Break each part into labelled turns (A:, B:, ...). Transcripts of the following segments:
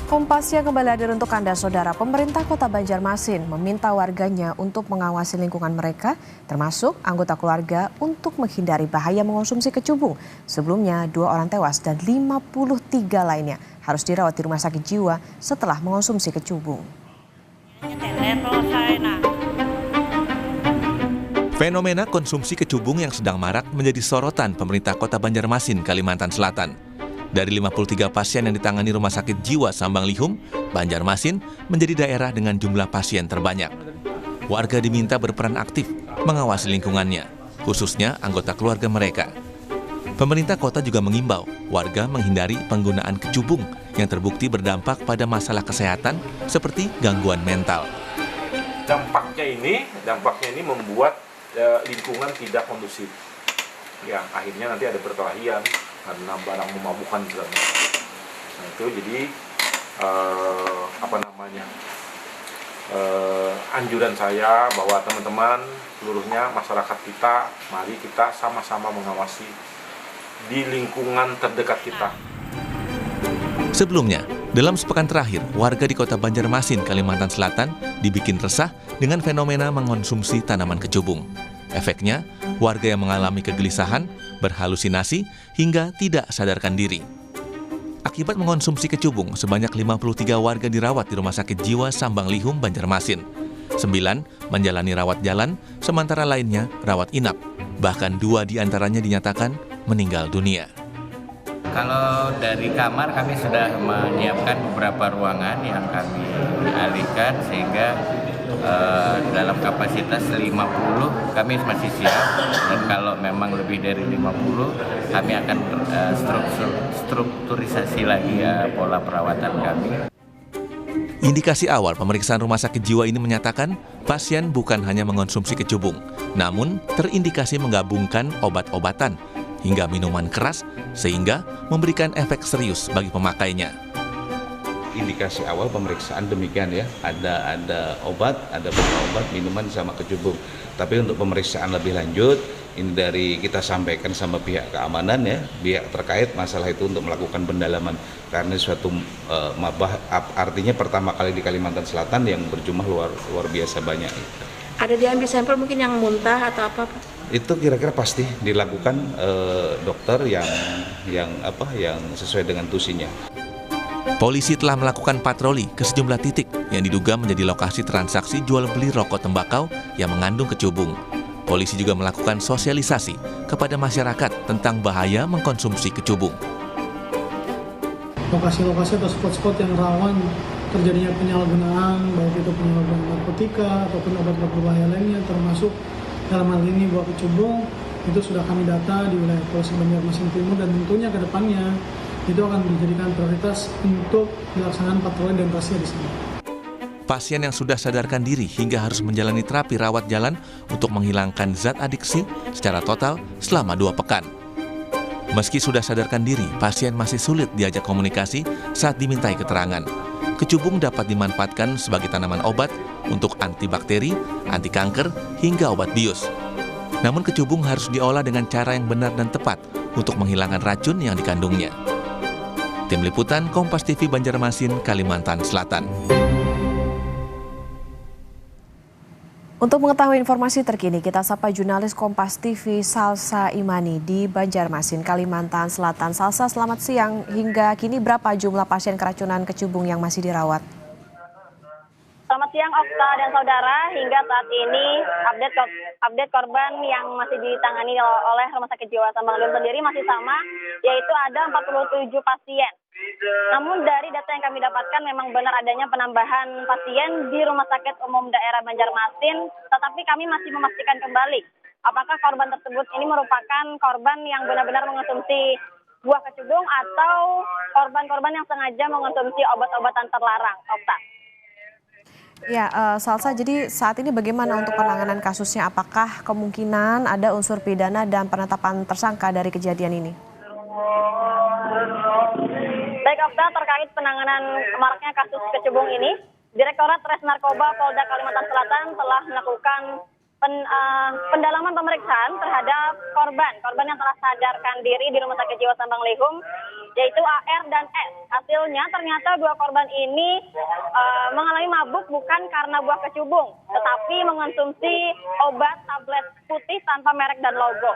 A: Kompas yang kembali hadir untuk Anda, Saudara. Pemerintah Kota Banjarmasin meminta warganya untuk mengawasi lingkungan mereka, termasuk anggota keluarga, untuk menghindari bahaya mengonsumsi kecubung. Sebelumnya, 2 orang tewas dan 53 lainnya harus dirawat di rumah sakit jiwa setelah mengonsumsi kecubung.
B: Fenomena konsumsi kecubung yang sedang marak menjadi sorotan pemerintah Kota Banjarmasin, Kalimantan Selatan. Dari 53 pasien yang ditangani Rumah Sakit Jiwa Sambang Lihum, Banjarmasin menjadi daerah dengan jumlah pasien terbanyak. Warga diminta berperan aktif mengawasi lingkungannya, khususnya anggota keluarga mereka. Pemerintah kota juga mengimbau warga menghindari penggunaan kecubung yang terbukti berdampak pada masalah kesehatan seperti gangguan mental.
C: Dampaknya ini membuat lingkungan tidak kondusif. Ya, akhirnya nanti ada perkelahian karena barang memabukkan segala macam. Nah, itu jadi anjuran saya bahwa teman-teman seluruhnya masyarakat kita, mari kita sama-sama mengawasi di lingkungan terdekat kita.
B: Sebelumnya, dalam sepekan terakhir, warga di Kota Banjarmasin, Kalimantan Selatan dibikin resah dengan fenomena mengonsumsi tanaman kecubung. Efeknya, warga yang mengalami kegelisahan, berhalusinasi, hingga tidak sadarkan diri. Akibat mengonsumsi kecubung, sebanyak 53 warga dirawat di Rumah Sakit Jiwa Sambang Lihum, Banjarmasin. 9 menjalani rawat jalan, sementara lainnya rawat inap. Bahkan 2 diantaranya dinyatakan meninggal dunia.
D: Kalau dari kamar kami sudah menyiapkan beberapa ruangan yang kami alihkan sehingga dalam kapasitas 50 kami masih siap, dan kalau memang lebih dari 50 kami akan strukturisasi lagi pola perawatan kami.
B: Indikasi awal pemeriksaan Rumah Sakit Jiwa ini menyatakan pasien bukan hanya mengonsumsi kecubung, namun terindikasi menggabungkan obat-obatan hingga minuman keras sehingga memberikan efek serius bagi pemakainya.
E: Indikasi awal pemeriksaan demikian ya, ada obat, ada obat, minuman sama kecubung. Tapi untuk pemeriksaan lebih lanjut, ini dari kita sampaikan sama pihak keamanan ya, pihak terkait masalah itu untuk melakukan pendalaman. Karena suatu artinya pertama kali di Kalimantan Selatan yang berjumlah luar biasa banyak.
F: Ada diambil sampel mungkin yang muntah atau apa?
E: Itu kira-kira pasti dilakukan dokter yang sesuai dengan tusinya.
B: Polisi telah melakukan patroli ke sejumlah titik yang diduga menjadi lokasi transaksi jual beli rokok tembakau yang mengandung kecubung. Polisi juga melakukan sosialisasi kepada masyarakat tentang bahaya mengkonsumsi kecubung.
G: Lokasi-lokasi atau spot-spot yang rawan terjadinya penyalahgunaan, baik itu penyalahgunaan narkotika ataupun obat-obat berbahaya lainnya, termasuk dalam hal ini buah kecubung, itu sudah kami data di wilayah Polsek Banjarmasin Timur, dan tentunya ke depannya itu akan dijadikan prioritas untuk dilaksanakan patroli dan razia di sana.
B: Pasien yang sudah sadarkan diri hingga harus menjalani terapi rawat jalan untuk menghilangkan zat adiksi secara total selama 2 pekan. Meski sudah sadarkan diri, pasien masih sulit diajak komunikasi saat dimintai keterangan. Kecubung dapat dimanfaatkan sebagai tanaman obat untuk antibakteri, anti kanker, hingga obat bius. Namun kecubung harus diolah dengan cara yang benar dan tepat untuk menghilangkan racun yang dikandungnya. Tim Liputan Kompas TV Banjarmasin, Kalimantan Selatan.
A: Untuk mengetahui informasi terkini, kita sapa jurnalis Kompas TV Salsa Imani di Banjarmasin, Kalimantan Selatan. Salsa, selamat siang. Hingga kini berapa jumlah pasien keracunan kecubung yang masih dirawat?
H: Selamat siang Okta dan saudara, hingga saat ini update korban yang masih ditangani oleh Rumah Sakit Jiwa Sambang Lihum sendiri masih sama, yaitu ada 47 pasien. Namun dari data yang kami dapatkan memang benar adanya penambahan pasien di Rumah Sakit Umum Daerah Banjarmasin, tetapi kami masih memastikan kembali apakah korban tersebut ini merupakan korban yang benar-benar mengonsumsi buah kecubung atau korban-korban yang sengaja mengonsumsi obat-obatan terlarang, Okta.
A: Ya, Salsa, jadi saat ini bagaimana untuk penanganan kasusnya? Apakah kemungkinan ada unsur pidana dan penetapan tersangka dari kejadian ini?
H: Baik, Okta, terkait penanganan maraknya kasus kecubung ini, Direktorat Res Narkoba Polda Kalimantan Selatan telah melakukan pendalaman pemeriksaan terhadap korban yang telah sadarkan diri di Rumah Sakit Jiwa Sambang Lihum, yaitu AR dan S. Hasilnya ternyata dua korban ini mengalami mabuk bukan karena buah kecubung, tetapi mengonsumsi obat tablet putih tanpa merek dan logo.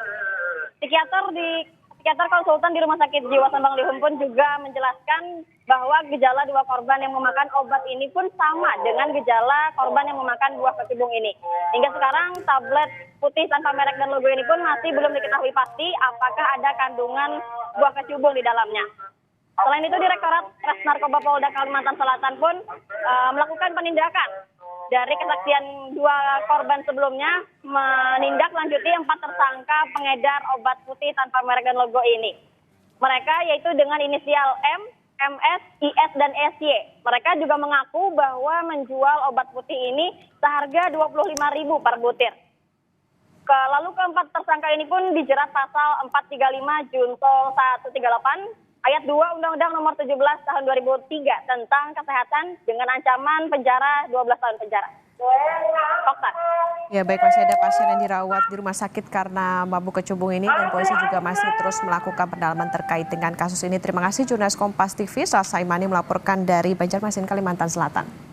H: Psikiater konsultan di Rumah Sakit Jiwa Sambang Lihum pun juga menjelaskan bahwa gejala dua korban yang memakan obat ini pun sama dengan gejala korban yang memakan buah kecubung ini. Hingga sekarang tablet putih tanpa merek dan logo ini pun masih belum diketahui pasti apakah ada kandungan buah kecubung di dalamnya. Selain itu, Direktorat Res Narkoba Polda Kalimantan Selatan pun melakukan penindakan. Dari kesaksian dua korban sebelumnya, menindaklanjuti 4 tersangka pengedar obat putih tanpa merek dan logo ini. Mereka yaitu dengan inisial M, MS, IS, dan SY. Mereka juga mengaku bahwa menjual obat putih ini seharga Rp25.000 per butir. Lalu keempat tersangka ini pun dijerat pasal 435 Junto 138 Ayat 2 Undang-Undang Nomor 17 Tahun 2003 tentang kesehatan dengan ancaman penjara 12 tahun penjara. Okta.
A: Ya baik, masih ada pasien yang dirawat di rumah sakit karena mabuk kecubung ini dan polisi juga masih terus melakukan pendalaman terkait dengan kasus ini. Terima kasih jurnalis Kompas TV Salsa Imani melaporkan dari Banjarmasin, Kalimantan Selatan.